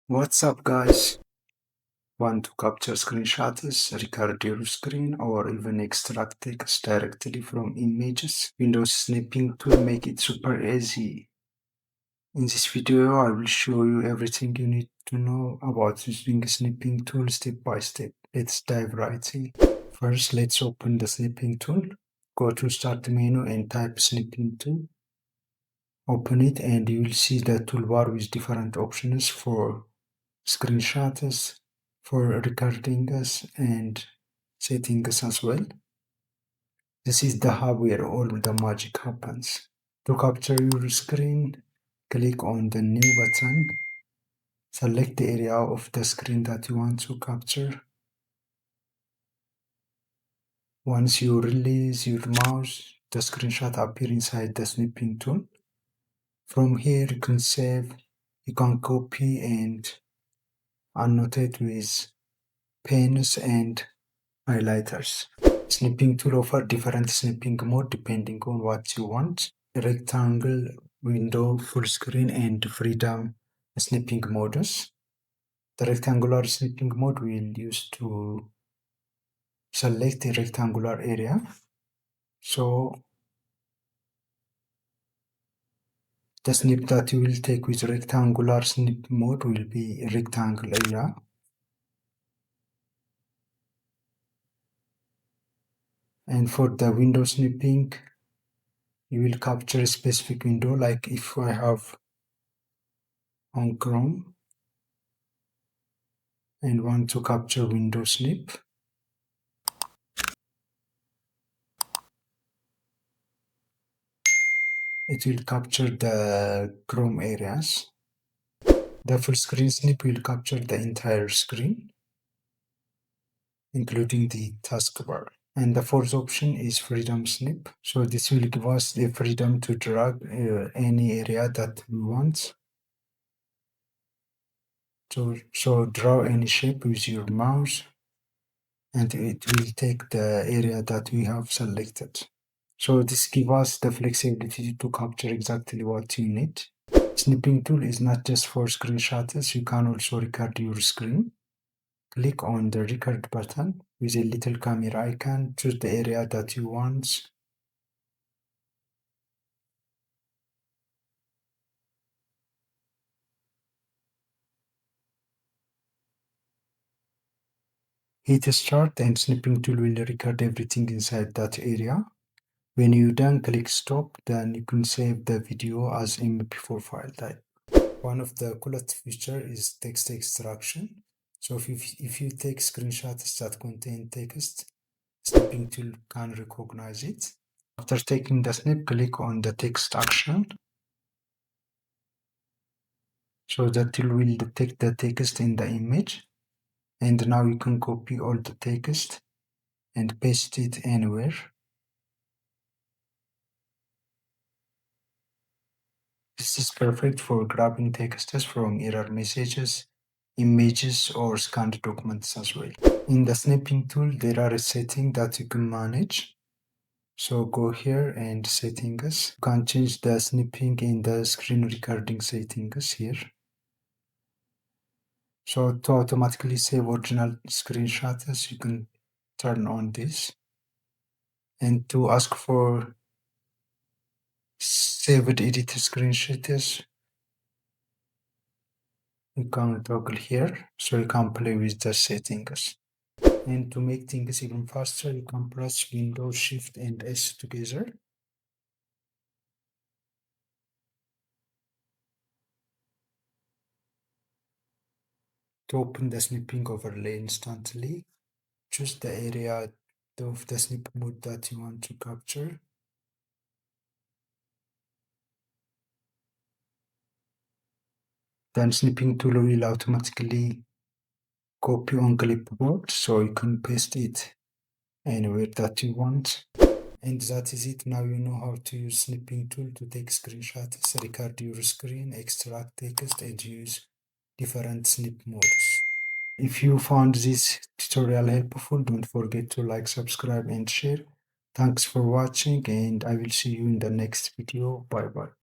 What's up, guys? Want to capture screenshots, record your screen, or even extract text directly from images? Windows Snipping Tool make it super easy. In this video, I will show you everything you need to know about using a snipping tool step by step. Let's dive right in. First, let's open the snipping tool. Go to Start menu and type snipping tool. Open it and you will see the toolbar with different options for screenshots, for recording us and settings as well. This is the hub where all the magic happens. To capture your screen, click on the new button. Select the area of the screen that you want to capture. Once you release your mouse, the screenshot appears inside the snipping tool. From here, you can save, you can copy and annotate with pens and highlighters. Snipping tool offer different snipping mode depending on what you want. Rectangle, window, full screen, and freedom snipping modes. The rectangular snipping mode will use to select the rectangular area. So the snip that you will take with rectangular snip mode will be rectangle area. And for the window snipping, you will capture a specific window, like if I have on Chrome and want to capture window snip, it will capture the Chrome areas. The full screen snip will capture the entire screen, including the taskbar. And the fourth option is freedom snip. So this will give us the freedom to drag any area that we want. So draw any shape with your mouse and it will take the area that we have selected. So this gives us the flexibility to capture exactly what you need. Snipping tool is not just for screenshots, you can also record your screen. Click on the record button with a little camera icon, choose the area that you want. Hit start and snipping tool will record everything inside that area. When you done, click stop, then you can save the video as MP4 file type. One of the coolest feature is text extraction. So if you take screenshots that contain text, snipping tool can recognize it. After taking the snip, click on the text action. So the tool will detect the text in the image. And now you can copy all the text and paste it anywhere. This is perfect for grabbing texts from error messages, images, or scanned documents as well. In the snipping tool, there are settings that you can manage. So go here and settings. You can change the snipping in the screen recording settings here. So to automatically save original screenshots, you can turn on this. And to ask for saved edit screenshots, you can toggle here so you can play with the settings. And to make things even faster, you can press Windows Shift and S together. To open the snipping overlay instantly, choose the area of the snip mode that you want to capture. Then snipping tool will automatically copy on clipboard so you can paste it anywhere that you want. And that is it. Now you know how to use snipping tool to take screenshots, record your screen, extract text, and use different snip modes. If you found this tutorial helpful, don't forget to like, subscribe, and share. Thanks for watching, and I will see you in the next video. Bye bye.